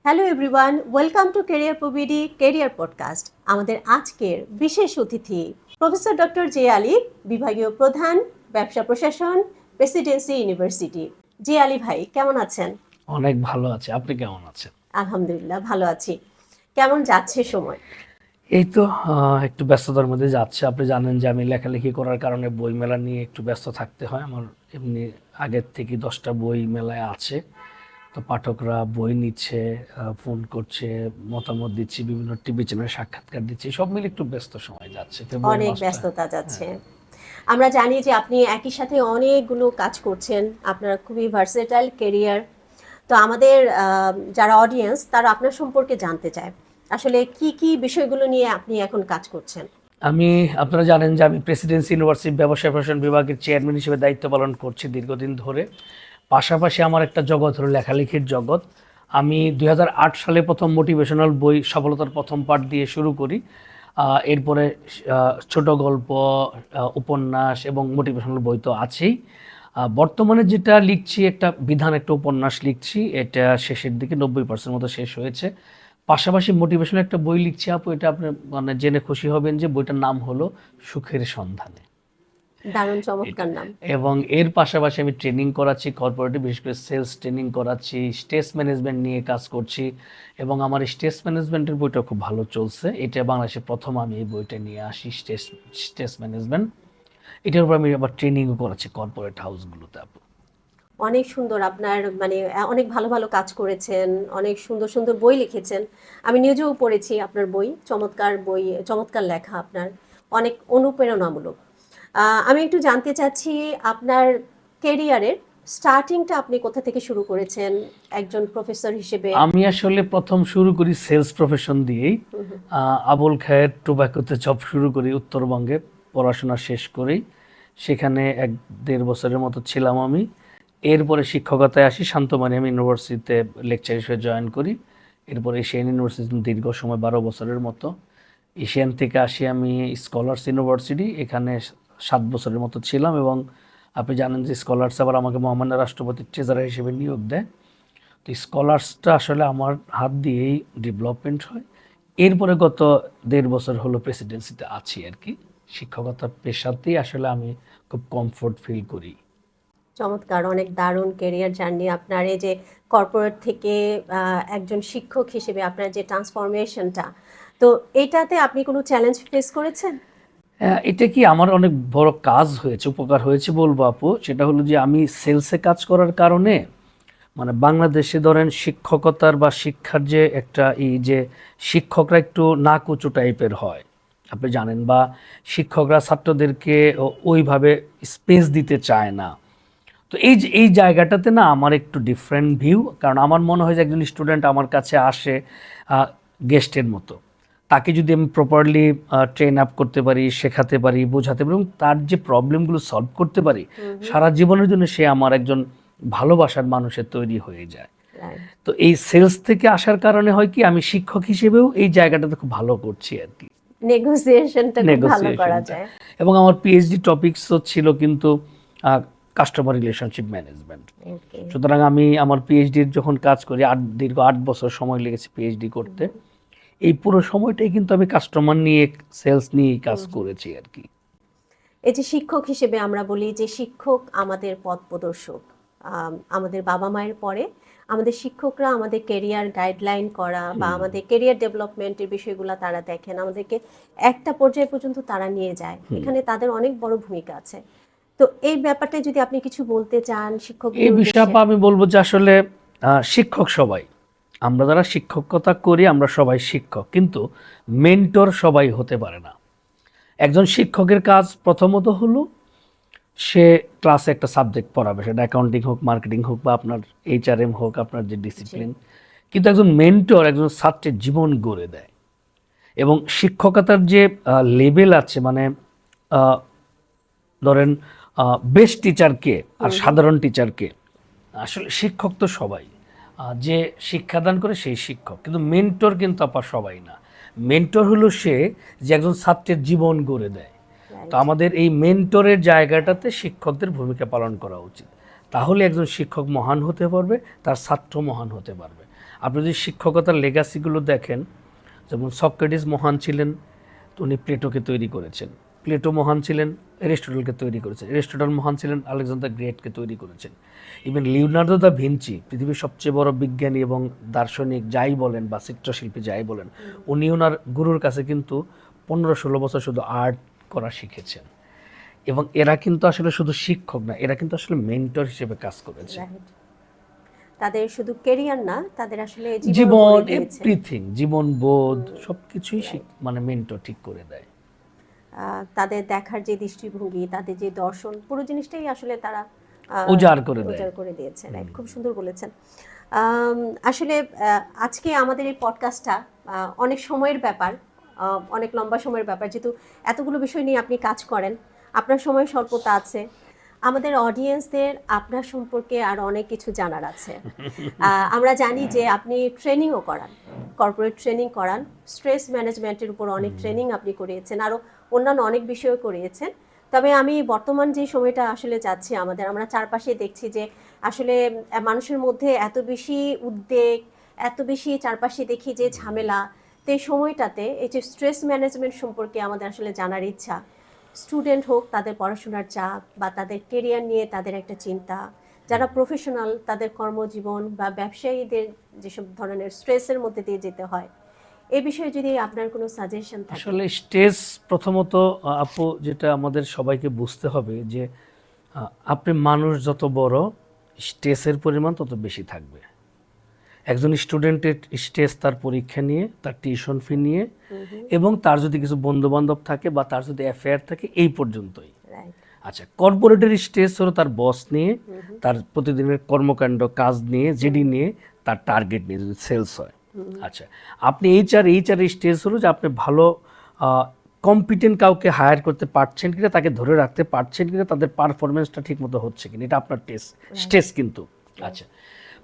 Hello everyone, welcome to career প্রবিডি career podcast. আমাদের আজকের বিশেষ অতিথি প্রফেসর ডক্টর জে আলী, বিভাগীয় প্রধান, ব্যবসা প্রশাসন, প্রেসিডেন্সি ইউনিভার্সিটি। জে আলী ভাই, কেমন আছেন? অনেক ভালো আছে। আপনি কেমন আছেন? আলহামদুলিল্লাহ, ভালো আছি। কেমন যাচ্ছে সময়? এই তো একটু ব্যস্ততার মধ্যে যাচ্ছে। আপনি জানেন যে আমি লেখালেখি করার কারণে বই মেলা নিয়ে একটু ব্যস্ত থাকতে হয়। আমার এমনি আগের থেকে 10টা বই মেলায় আছে। তো পাঠকরা বই নিচ্ছে, ফোন করছে, মতামত দিচ্ছি, বিভিন্ন টিভি চ্যানেলে সাক্ষাৎকার দিচ্ছি, সব মিলে একটু ব্যস্ত সময় যাচ্ছে ফেব্রুয়ারি অনেক মাসটা। ব্যস্ততা যাচ্ছে। আমরা জানি যে আপনি একই সাথে অনেকগুলো কাজ করছেন, আপনার খুবই ভার্সেটাইল ক্যারিয়ার। তো আমাদের যারা অডিয়েন্স তারা আপনার সম্পর্কে জানতে চায় আসলে কি কি বিষয়গুলো নিয়ে আপনি এখন কাজ করছেন। আপনারা জানেন যে আমি প্রেসিডেন্সি ইউনিভার্সিটি ব্যবসা প্রশাসন বিভাগের চেয়ারম্যান হিসেবে দায়িত্ব পালন করছি দীর্ঘদিন ধরে। পাশাপাশি আমার একটা জগৎ হলো লেখালেখির জগৎ। আমি 2008 সালে প্রথম মোটিভেশনাল বই সফলতার প্রথম পাঠ দিয়ে শুরু করি। এরপরে ছোট গল্প, উপন্যাস এবং মোটিভেশনাল বই তো আছেই। বর্তমানে যেটা লিখছি একটা একটা উপন্যাস লিখছি, এটা শেষের দিকে 90% মতো শেষ হয়েছে। পাশাপাশি মোটিভেশনাল একটা বই লিখছি আপু, এটা আপনি মানে জেনে খুশি হবেন যে বইটার নাম হলো সুখের সন্ধানে। দারুণ চমৎকার নাম। এবং এর পাশাপাশি আমি ট্রেনিং করাচ্ছি কর্পোরেটিভ, বিশেষ করে সেলস ট্রেনিং করাচ্ছি, স্ট্রেস ম্যানেজমেন্ট নিয়ে কাজ করছি এবং আমার স্ট্রেস ম্যানেজমেন্টের বইটা খুব ভালো চলছে। এটা বাংলাদেশে প্রথম আমি এই বইটা নিয়ে আসি, স্ট্রেস ম্যানেজমেন্ট। এটার উপর আমি আবার ট্রেনিংও করাচ্ছি কর্পোরেট হাউসগুলোতে আপু। অনেক সুন্দর, আপনার মানে অনেক ভালো ভালো কাজ করেছেন, অনেক সুন্দর সুন্দর বই লিখেছেন। আমি নিজেও পড়েছি আপনার বই, চমৎকার বই, চমৎকার লেখা আপনার, অনেক অনুপ্রেরণামূলক। আমি একটু জানতে চাচ্ছি আপনার ক্যারিয়ারের স্টার্টিংটা আপনি কোথা থেকে শুরু করেছেন একজন প্রফেসর হিসেবে? আমি আসলে প্রথম শুরু করি সেলস প্রফেশন দিয়েই। আবুল খায়ের টোব্যাকোতে জব শুরু করি উত্তরবঙ্গে, পড়াশোনা শেষ করেই সেখানে 1-1.5 বছরের মতো ছিলাম আমি। এরপরে শিক্ষকতায় আসি, শান্তমারিয়াম ইউনিভার্সিটিতে লেকচার হিসেবে জয়েন করি। এরপরে এশিয়ান ইউনিভার্সিটি দীর্ঘ সময় 12 বছরের মতো। এশিয়ান থেকে আসি আমি স্কলার্স ইউনিভার্সিটি, এখানে 7 বছরের মতো ছিলাম। এবং আপনি জানেন যে স্কলার্স আবার আমাকে মহামান্য রাষ্ট্রপতির ট্রেজারার হিসেবে নিয়োগ দেয়। তো স্কলার্সটা আসলে আমার হাত দিয়েই ডেভেলপমেন্ট হয়। এরপরে গত 1.5 বছর হলো প্রেসিডেন্সিতে আছি আর কি। শিক্ষকতা পেশাতেই আসলে আমি খুব কমফোর্ট ফিল করি। চমৎকার, অনেক দারুণ ক্যারিয়ার জার্নি আপনার। এই যে কর্পোরেট থেকে একজন শিক্ষক হিসেবে আপনার যে ট্রান্সফরমেশনটা, তো এটাতে আপনি কোনো চ্যালেঞ্জ ফেস করেছেন? এটা কি আমার অনেক বড় কাজ হয়েছে, উপকার হয়েছে বলবো আপু। সেটা হলো যে আমি সেলসে কাজ করার কারণে মানে বাংলাদেশে ধরেন শিক্ষকতার বা শিক্ষার যে একটা এই যে শিক্ষকরা একটু নাকুচু টাইপের হয়, আপনি জানেন, বা শিক্ষকরা ছাত্রদেরকে ওইভাবে স্পেস দিতে চায় না। তো এই জায়গাটাতে না আমার একটু ডিফারেন্ট ভিউ। কারণ আমার মনে হয় যে একজন স্টুডেন্ট আমার কাছে আসে গেস্টের মতো, তাকে যদি আমি প্রপারলি ট্রেন আপ করতে পারি, শেখাতে পারি, বোঝাতে পারি এবং তার যে প্রবলেমগুলো সলভ করতে পারি, সারা জীবনের জন্য সে আমার একজন ভালোবাসার মানুষের তৈরি হয়ে যায়। তো এই সেলস থেকে আসার কারণে হয় কি, আমি শিক্ষক হিসেবেও এই জায়গাটাতে খুব ভালো করছি আর কি, নেগোসিয়েশনটা খুব ভালো করা যায়। এবং আমার পিএইচডি টপিকসও ছিল কিন্তু কাস্টমার রিলেশনশিপ ম্যানেজমেন্ট। সুতরাং আমি আমার পিএইচডির যখন কাজ করি, দীর্ঘ 8 বছর সময় লেগেছে পিএইচডি করতে। এই পুরো সময়টাই কিন্তু আমি কাস্টমার নিয়ে, সেলস নিয়েই কাজ করেছি আর কি। এই যে শিক্ষক হিসেবে আমরা বলি যে শিক্ষক আমাদের পথ প্রদর্শক। আমাদের বাবা মায়ের পরে আমাদের শিক্ষকরা আমাদের কেরিয়ার গাইডলাইন করা বা আমাদের কেরিয়ার ডেভেলপমেন্টের বিষয়গুলো তারা দেখেন, আমাদেরকে একটা পর্যায় পর্যন্ত তারা নিয়ে যায়। এখানে তাদের অনেক বড় ভূমিকা আছে। তো এই ব্যাপারটা যদি আপনি কিছু বলতে চান শিক্ষক, এই বিষয়ে আমি বলবো যে আসলে শিক্ষক সবাই, আমরা যারা শিক্ষকতা করি আমরা সবাই শিক্ষক, কিন্তু মেন্টর সবাই হতে পারে না। একজন শিক্ষকের কাজ প্রথমত হলো সে ক্লাসে একটা সাবজেক্ট পড়াবে, সেটা অ্যাকাউন্টিং হোক, মার্কেটিং হোক, বা আপনার এইচআরএম হোক, আপনার যে ডিসিপ্লিন। কিন্তু একজন মেন্টর একজন ছাত্রের জীবন গড়ে দেয়। এবং শিক্ষকতার যে লেভেল আছে, মানে ধরেন বেস্ট টিচারকে আর সাধারণ টিচারকে, আসলে শিক্ষক তো সবাই, যে শিক্ষাদান করে সেই শিক্ষক, কিন্তু মেন্টর কিন্তু সবাই না। মেন্টর হলো সে যে একজন ছাত্রের জীবন গড়ে দেয়। তো আমাদের এই মেন্টরের জায়গাটাতে শিক্ষকদের ভূমিকা পালন করা উচিত, তাহলে একজন শিক্ষক মহান হতে পারবে, তার ছাত্র মহান হতে পারবে। আপনি যদি শিক্ষকতার লেগাসিগুলো দেখেন, যেমন সক্রেটিস মহান ছিলেন, তো উনি প্লেটোকে তৈরি করেছেন। প্লেটো মহান ছিলেন, এরিস্টটলকে তৈরি করেছেন। এরিস্টটল মহান ছিলেন, আলেকজান্ডার গ্রেটকে তৈরি করেছেন। ইভেন লিওনার্দো দা ভিঞ্চি, পৃথিবীর সবচেয়ে বড় বিজ্ঞানী এবং দার্শনিক যাই বলেন বা চিত্রশিল্পী যাই বলেন, উনি ওনার গুরুর কাছে কিন্তু 15-16 বছর শুধু আর্ট করা শিখেছেন। এবং এরা কিন্তু আসলে শুধু শিক্ষক না, এরা কিন্তু আসলে মেন্টর হিসেবে কাজ করেছে। Right. তাদের শুধু কেরিয়ার না, তাদের আসলে জীবন গড়ে দিয়েছে। এভরিথিং, জীবন বোধ সবকিছুই মানে মেন্টর ঠিক করে দেয়। তাদের দেখার যে দৃষ্টিভঙ্গি, তাদের যে দর্শন, পুরো জিনিসটাই আসলে তারা উজাড় করে দেয়। উজাড় করে দিয়েছে। রাইট, খুব সুন্দর বলেছেন। আসলে আজকে আমাদের এই পডকাস্টটা অনেক সময়ের ব্যাপার, অনেক লম্বা সময়ের ব্যাপার, যেহেতু এতগুলো বিষয় নিয়ে আপনি কাজ করেন, আপনার সময় স্বল্পতা আছে। আমাদের অডিয়েন্সদের আপনার সম্পর্কে আর অনেক কিছু জানার আছে। আমরা জানি যে আপনি ট্রেনিংও করান, কর্পোরেট ট্রেনিং করান, স্ট্রেস ম্যানেজমেন্টের উপর অনেক ট্রেনিং আপনি করিয়েছেন, আরও অন্যান্য অনেক বিষয়ও করিয়েছেন। তবে আমি বর্তমান যে সময়টা আসলে যাচ্ছি আমরা চারপাশে দেখছি যে আসলে মানুষের মধ্যে এত বেশি উদ্বেগ, এত বেশি চারপাশে দেখি যে ঝামেলা, তো এই সময়টাতে এই যে স্ট্রেস ম্যানেজমেন্ট সম্পর্কে আমাদের আসলে জানার ইচ্ছা। স্টুডেন্ট হোক, তাদের পড়াশোনার চাপ বা তাদের কেরিয়ার নিয়ে তাদের একটা চিন্তা, যারা প্রফেশনাল তাদের কর্মজীবন বা ব্যবসায়ীদের যেসব ধরনের স্ট্রেসের মধ্যে দিয়ে যেতে হয়, এই বিষয়ে যদি আপনার কোনো সাজেশন থাকে। আসলে স্ট্রেস প্রথমত আপু যেটা আমাদের সবাইকে বুঝতে হবে যে আপনি মানুষ যত বড়, স্ট্রেসের পরিমাণ তত বেশি থাকবে। একজন স্টুডেন্টের স্ট্রেস তার পরীক্ষা নিয়ে, তার টিউশন ফি নিয়ে, এবং তার যদি কিছু বন্ধুবান্ধব থাকে বা তার যদি অ্যাফেয়ার থাকে, এই পর্যন্তই। আচ্ছা, কর্পোরেটের স্ট্রেস হলো তার বস নিয়ে, তার প্রতিদিনের কর্মকাণ্ড কাজ নিয়ে, জিডি নিয়ে, তার টার্গেট নিয়ে যদি সেলস হয়। আচ্ছা, আপনি এইচআর স্ট্রেস হলো যে আপনি ভালো কম্পিটেন্ট কাউকে হায়ার করতে পারছেন কিনা, তাকে ধরে রাখতে পারছেন কিনা, তাদের পারফরমেন্সটা ঠিক মতো হচ্ছে কিনা, এটা আপনার স্ট্রেস কিন্তু। আচ্ছা,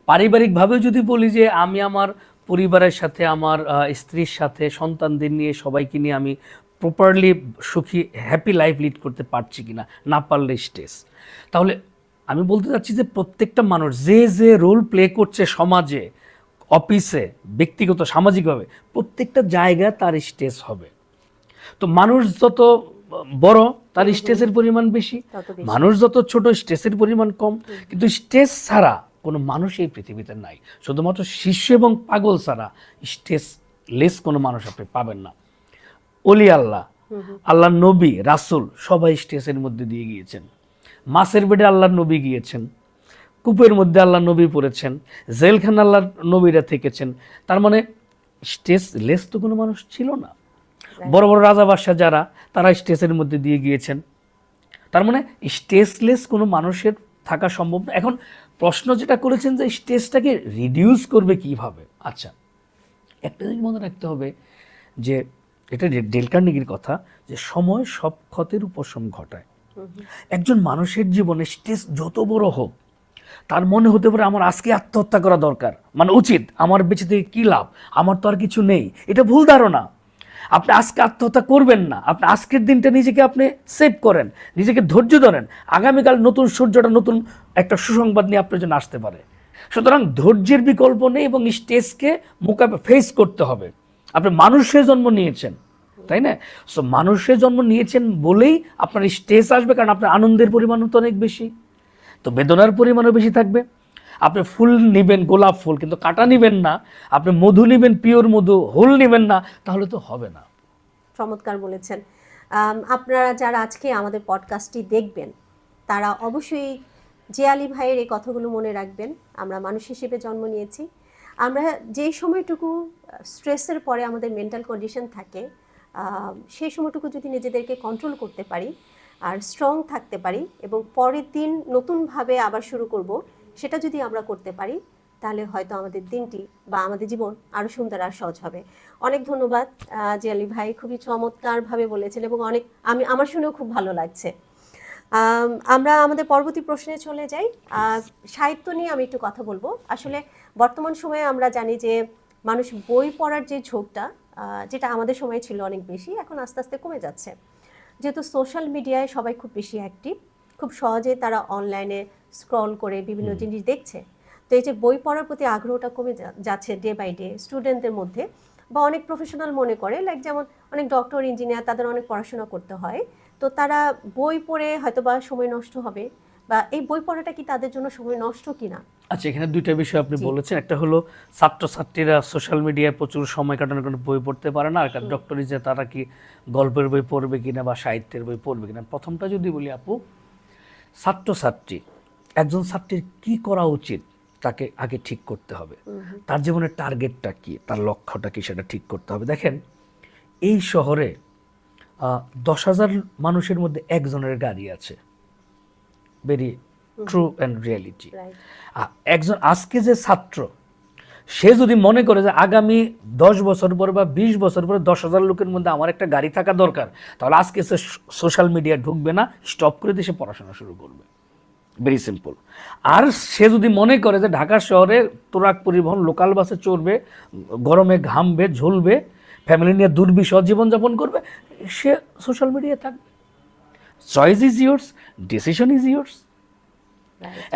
পারিবারিকভাবে যদি বলি যে আমি আমার পরিবারের সাথে, আমার স্ত্রীর সাথে, সন্তানদের নিয়ে, সবাইকে নিয়ে আমি প্রপারলি সুখী হ্যাপি লাইফ লিড করতে পারছি কিনা, না পারলে স্ট্রেস। তাহলে আমি বলতে চাচ্ছি যে প্রত্যেকটা মানুষ যে যে রোল প্লে করছে সমাজে, অফিসে, ব্যক্তিগত, সামাজিকভাবে, প্রত্যেকটা জায়গায় তার স্ট্রেস হবে। তো মানুষ যত বড় তার স্ট্রেসের পরিমাণ বেশি, মানুষ যত ছোট স্ট্রেসের পরিমাণ কম। কিন্তু স্ট্রেস ছাড়া কোনো মানুষ এই পৃথিবীতে নাই। শুধুমাত্র শিশু এবং পাগল ছাড়া স্ট্রেস লেস কোনো মানুষ আপনি পাবেন না। ওলি আল্লাহ, আল্লাহ নবী, রাসূল সবাই স্ট্রেসের মধ্যে দিয়ে গিয়েছেন। মাছের পেটে আল্লাহর নবী গিয়েছেন, কূপের মধ্যে আল্লাহ নবী পড়েছেন, জেলখানা আল্লাহর নবীরা থেকেছেন। তার মানে স্ট্রেস লেস তো কোনো মানুষ ছিল না। বড় বড় রাজা বাদশাহ যারা, তারা স্ট্রেসের মধ্যে দিয়ে গিয়েছেন। তার মানে স্ট্রেসলেস কোনো মানুষের থাকা সম্ভব না। এখন প্রশ্ন যেটা করেছেন যে স্ট্রেসটাকে রিডিউস করবে কিভাবে। আচ্ছা, একটা জিনিস মনে রাখতে হবে যে এটা ডেল কার্নেগির কথা, যে সময় সব ক্ষতের উপশম ঘটায়। একজন মানুষের জীবনে স্ট্রেস যত বড় হোক, তার মনে হতে পারে আমার আজকে আত্মহত্যা করা দরকার, মানে উচিত, আমার বেঁচে থেকে কী লাভ, আমার তো আর কিছু নেই। এটা ভুল ধারণা। আপনি আজকে আত্মহত্যা করবেন না, আপনি আজকের দিনটা নিজেকে আপনি সেভ করেন, নিজেকে ধৈর্য ধরেন, আগামীকাল নতুন সূর্যটা নতুন একটা সুসংবাদ নিয়ে আপনার জন্য আসতে পারে। সুতরাং ধৈর্যের বিকল্প নেই এবং স্ট্রেসকে ফেস করতে হবে। আপনি মানুষের জন্ম নিয়েছেন, তাই না? সো মানুষের জন্ম নিয়েছেন বলেই আপনার স্ট্রেস আসবে, কারণ আপনার আনন্দের পরিমাণও তো অনেক বেশি, তো বেদনার পরিমাণও বেশি থাকবে। আপনি ফুল নেবেন, গোলাপ ফুল, কিন্তু কাটা নেবেন না। আপনি মধু নেবেন, পিওর মধু, হোল নেবেন না, তাহলে তো হবে না। চমৎকার বলেছেন। আপনারা যারা আজকে আমাদের পডকাস্টটি দেখবেন, তারা অবশ্যই জিয়ালি ভাইয়ের এই কথাগুলো মনে রাখবেন। আমরা মানুষ হিসেবে জন্ম নিয়েছি, আমরা যেই সময়টুকু স্ট্রেসের পরে আমাদের মেন্টাল কন্ডিশন থাকে, সেই সময়টুকু যদি নিজেদেরকে কন্ট্রোল করতে পারি আর স্ট্রং থাকতে পারি এবং পরের দিন নতুনভাবে আবার শুরু করব, সেটা যদি আমরা করতে পারি, তাহলে হয়তো আমাদের দিনটি বা আমাদের জীবন আরও সুন্দর আর সহজ হবে। অনেক ধন্যবাদ জিয়ালি ভাই, খুবই চমৎকারভাবে বলেছেন এবং আমার শুনেও খুব ভালো লাগছে। আমরা আমাদের পরবর্তী প্রশ্নে চলে যাই। সাহিত্য নিয়ে আমি একটু কথা বলবো। আসলে বর্তমান সময়ে আমরা জানি যে মানুষ বই পড়ার যে ঝোঁকটা, যেটা আমাদের সময় ছিল অনেক বেশি, এখন আস্তে আস্তে কমে যাচ্ছে। যেহেতু সোশ্যাল মিডিয়ায় সবাই খুব বেশি অ্যাক্টিভ, খুব সহজে তারা অনলাইনে স্ক্রল করে বিভিন্ন জিনিস দেখছে। তো এই যে বই পড়ার প্রতি আগ্রহটা কমে যাচ্ছে ডে বাই ডে স্টুডেন্টদের মধ্যে, বা অনেক প্রফেশনাল মনে করে, লাইক যেমন অনেক ডক্টর ইঞ্জিনিয়ার তাদের অনেক পড়াশোনা করতে হয়, তো তারা বই পড়ে হয়তো বা সময় নষ্ট হবে, বা এই বই পড়াটা কি তাদের জন্য সময় নষ্ট কিনা? আচ্ছা, এখানে দুইটা বিষয় আপনি বলেছেন। একটা হলো ছাত্রছাত্রীরা সোশ্যাল মিডিয়ায় প্রচুর সময় কাটানোর কারণে বই পড়তে পারে না, আর একটা ডক্টরি যে তারা কি গল্পের বই পড়বে কিনা বা সাহিত্যের বই পড়বে কিনা। প্রথমটা যদি বলি আপু, ছাত্রছাত্রী, একজন ছাত্রীর কি করা উচিত তাকে আগে ঠিক করতে হবে। তার জীবনের টার্গেটটা কি, তার লক্ষ্যটা কি, সেটা ঠিক করতে হবে। দেখেন, এই শহরে 10,000 মানুষের মধ্যে একজনের গাড়ি আছে, ভেরি ট্রু অ্যান্ড রিয়ালিটি। একজন আজকে যে ছাত্র, সে যদি মনে করে যে আগামী 10 বছর পর বা 20 বছর পরে 10,000 লোকের মধ্যে আমার একটা গাড়ি থাকা দরকার, তাহলে আজকে সে সোশ্যাল মিডিয়া ঢুকবে না, স্টপ করে দিয়ে সে পড়াশোনা শুরু করবে। Very simple. আর সে যদি মনে করে যে ঢাকা শহরে তোরাক পরিবহন লোকাল বাসে চড়বে, গরমে ঘামবে, ঝুলবে, ফ্যামিলি নিয়ে দুর্বিষহ জীবনযাপন করবে, সে সোশ্যাল মিডিয়ায় থাকবে। Choice is yours, decision is yours.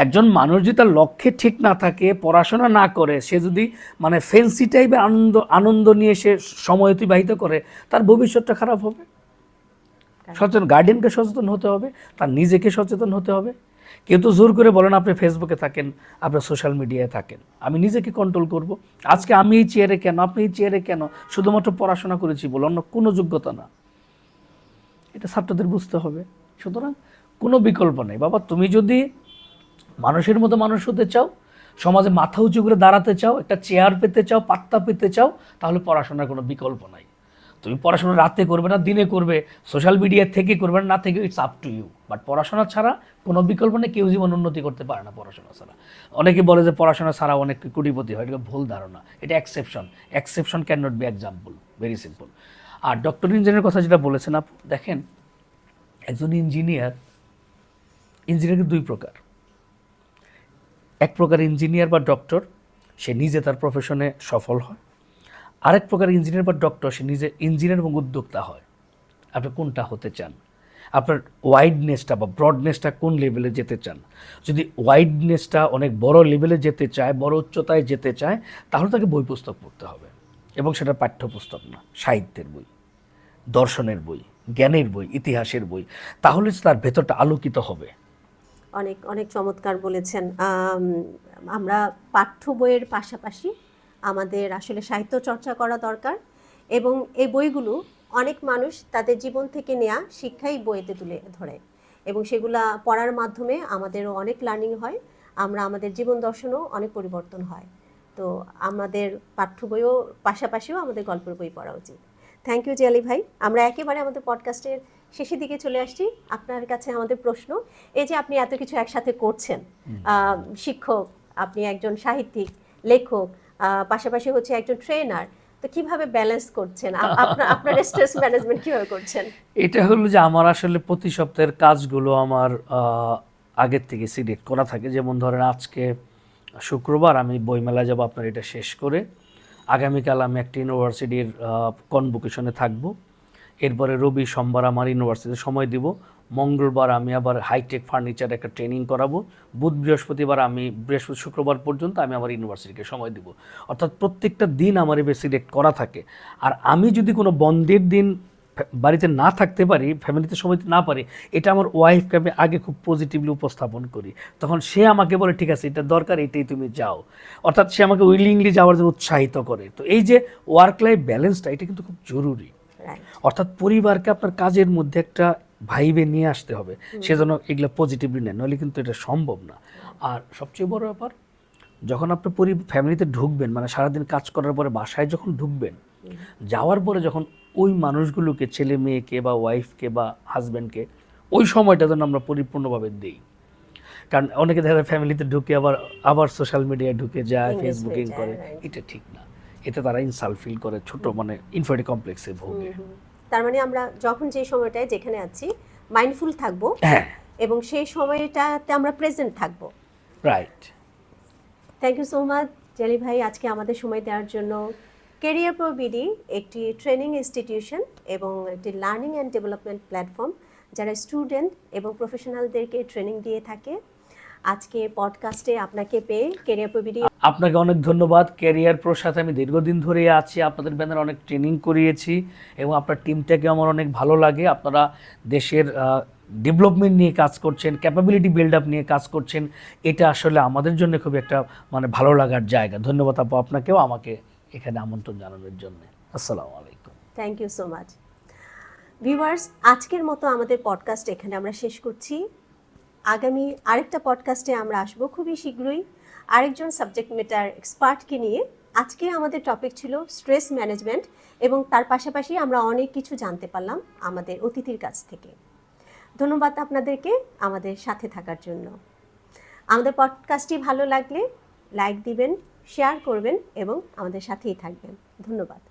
একজন মানুষ যদি তার লক্ষ্যে ঠিক না থাকে, পড়াশোনা না করে, সে যদি মানে ফেন্সি টাইপের আনন্দ নিয়ে সে সময় অতিবাহিত করে, তার ভবিষ্যৎটা খারাপ হবে। সচেতন গার্ডিয়ানকে সচেতন হতে হবে, তার নিজেকে সচেতন হতে হবে। কেউ তো জোর করে বলেন আপনি ফেসবুকে থাকেন, আপনি সোশ্যাল মিডিয়ায় থাকেন। আমি নিজেকে কন্ট্রোল করব। আজকে আমি এই চেয়ারে কেন, আপনি এই চেয়ারে কেন, শুধুমাত্র পড়াশোনা করেছি বলে, অন্য কোনো যোগ্যতা না। এটা ছাত্রদের বুঝতে হবে। সুতরাং কোনো বিকল্প নেই। বাবা, তুমি যদি মানুষের মতো মানুষ হতে চাও, সমাজে মাথা উঁচু করে দাঁড়াতে চাও, একটা চেয়ার পেতে চাও, পাত্তা পেতে চাও, তাহলে পড়াশোনার কোনো বিকল্প নাই। তুমি পড়াশোনা রাতে করবে না, দিনে করবে, সোশ্যাল মিডিয়া থেকে করবে না থেকে, it's up to you. But পড়াশোনা ছাড়া কোনো বিকল্প নেই। কেউ জীবন উন্নতি করতে পারে না পড়াশোনা ছাড়া। অনেকে বলে যে পড়াশোনা ছাড়া অনেক কোটিপতি হয়, এটা ভুল ধারণা। এটা exception. Exception can not be example. Very simple. আর ডক্টর ইঞ্জিনিয়ারের কথা যেটা বলেছেন আপু, দেখেন, একজন ইঞ্জিনিয়ারকে দুই প্রকার। এক প্রকার ইঞ্জিনিয়ার বা ডক্টর, সে নিজে তার প্রফেশনে সফল হয়। আরেক প্রকার ইঞ্জিনিয়ার বা ডক্টর, সে নিজে ইঞ্জিনিয়ার এবং উদ্যোক্তা হয়। আপনি কোনটা হতে চান? আপনার ওয়াইডনেসটা বা ব্রডনেসটা কোন লেভেলে যেতে চান? যদি ওয়াইডনেসটা অনেক বড় লেভেলে যেতে চায়, বড় উচ্চতায় যেতে চায়, তাহলে তাকে বই পুস্তক পড়তে হবে। এবং সেটা পাঠ্যপুস্তক না, সাহিত্যের বই, দর্শনের বই, জ্ঞানের বই, ইতিহাসের বই। তাহলে তার ভেতরটা আলোকিত হবে। অনেক অনেক চমৎকার বলেছেন। আমরা পাঠ্য বইয়ের পাশাপাশি আমাদের আসলে সাহিত্য চর্চা করা দরকার, এবং এই বইগুলো অনেক মানুষ তাদের জীবন থেকে নেওয়া শিক্ষাই বইতে তুলে ধরে, এবং সেগুলা পড়ার মাধ্যমে আমাদেরও অনেক লার্নিং হয়, আমরা আমাদের জীবন দর্শনও অনেক পরিবর্তন হয়। তো আমাদের পাঠ্য বইও পাশাপাশিও আমাদের গল্পের বই পড়া উচিত। থ্যাংক ইউ জিয়ালি ভাই। আমরা একেবারে আমাদের পডকাস্টের শেষের দিকে চলে আসছি। আপনার কাছে আমাদের প্রশ্ন, এই যে আপনি এত কিছু একসাথে করছেন, শিক্ষক, আপনি একজন সাহিত্যিক, লেখক, পাশাপাশি হচ্ছে একজন ট্রেনার, তো কিভাবে ব্যালেন্স করছেন? আপনার স্ট্রেস ম্যানেজমেন্ট কিভাবে করছেন? এটা হলো যে আমার আসলে প্রতি সপ্তাহের কাজগুলো আমার আগের থেকে সিলেক্ট করা থাকে। যেমন ধরেন, আজকে শুক্রবার আমি বইমেলা যাব, আপনার এটা শেষ করে আগামীকাল আমি একটা ইউনিভার্সিটির কনভোকেশনে থাকব। এরপরে রবি সোমবার আমার ইউনিভার্সিটিতে সময় দিব। মঙ্গলবার আমি আবার হাইটেক ফার্নিচার একটা ট্রেনিং করাবো। বুধ বৃহস্পতিবার আমি শুক্রবার পর্যন্ত আমি আমার ইউনিভার্সিটিকে সময় দিব। অর্থাৎ প্রত্যেকটা দিন আমার এবার সিলেক্ট করা থাকে। আর আমি যদি কোনো বন্ধের দিন বাড়িতে না থাকতে পারি, ফ্যামিলিতে সময় দিতে না পারি, এটা আমার ওয়াইফকে আমি আগে খুব পজিটিভলি উপস্থাপন করি। তখন সে আমাকে বলে ঠিক আছে, এটা দরকার, এটাই তুমি যাও। অর্থাৎ সে আমাকে উইলিংলি যাওয়ার জন্য উৎসাহিত করে। তো এই যে ওয়ার্ক লাইফ ব্যালেন্সটা, এটা কিন্তু খুব জরুরি। অর্থাৎ পরিবারকে আপনার কাজের মধ্যে একটা ভাইবে নিয়ে আসতে হবে, সেজন্য এগুলো পজিটিভলি নেন, নইলে কিন্তু এটা সম্ভব না। আর সবচেয়ে বড় ব্যাপার, যখন আপনি ফ্যামিলিতে ঢুকবেন, মানে সারাদিন কাজ করার পরে বাসায় যখন ঢুকবেন, যাওয়ার পরে যখন ওই মানুষগুলোকে, ছেলে মেয়েকে বা ওয়াইফকে বা হাজব্যান্ডকে ওই সময়টা যেন আমরা পরিপূর্ণভাবে দিই। কারণ অনেকে দেখা যায় ফ্যামিলিতে ঢুকে আবার সোশ্যাল মিডিয়ায় ঢুকে যায়, ফেসবুকিং করে, এটা ঠিক না। এতে তারা ইনসাল্ট ফিল করে, ছোট মানে ইনফিরিয়রিটি কমপ্লেক্সে ভোগে। তার মানে আমরা যখন যে সময়টায় যেখানে আছি মাইন্ডফুল থাকবো, হ্যাঁ, এবং সেই সময়টাতে আমরা প্রেজেন্ট থাকবো। Right. Thank you so much জেলি ভাই, আজকে আমাদের সময় দেওয়ার জন্য। ক্যারিয়ার প্রো বিডি একটি ট্রেনিং ইনস্টিটিউশন এবং একটি লার্নিং অ্যান্ড ডেভেলপমেন্ট প্ল্যাটফর্ম, যারা স্টুডেন্ট এবং প্রফেশনালদেরকে ট্রেনিং দিয়ে থাকে। আজকে পডকাস্টে আপনাকে পেয়ে ক্যারিয়ার প্রো আপনাকে অনেক ধন্যবাদ। ক্যারিয়ার প্রোর সাথে আমি দীর্ঘদিন ধরে আছি, আপনাদের ব্যানারে অনেক ট্রেনিং করিয়েছি এবং আপনার টিমটাকে আমার অনেক ভালো লাগে। আপনারা দেশের ডেভেলপমেন্ট নিয়ে কাজ করছেন, ক্যাপাবিলিটি বিল্ড আপ নিয়ে কাজ করছেন, এটা আসলে আমাদের জন্য খুব একটা মানে ভালো লাগার জায়গা। ধন্যবাদ আপু আপনাকেও আমাকে এখানে আমন্ত্রণ জানানোর জন্য। আসসালামু আলাইকুম। Thank you so much. Viewers, আজকের মতো আমাদের পডকাস্ট এখানে আমরা শেষ করছি। আগামী আরেকটা পডকাস্টে আমরা আসবো খুবই শীঘ্রই আরেকজন সাবজেক্ট ম্যাটার এক্সপার্টকে নিয়ে। আজকে আমাদের টপিক ছিল স্ট্রেস ম্যানেজমেন্ট এবং তার পাশাপাশি আমরা অনেক কিছু জানতে পারলাম আমাদের অতিথির কাছ থেকে। ধন্যবাদ আপনাদেরকে আমাদের সাথে থাকার জন্য। আমাদের পডকাস্টটি ভালো লাগলে লাইক দিবেন, শেয়ার করবেন এবং আমাদের সাথেই থাকবেন। ধন্যবাদ।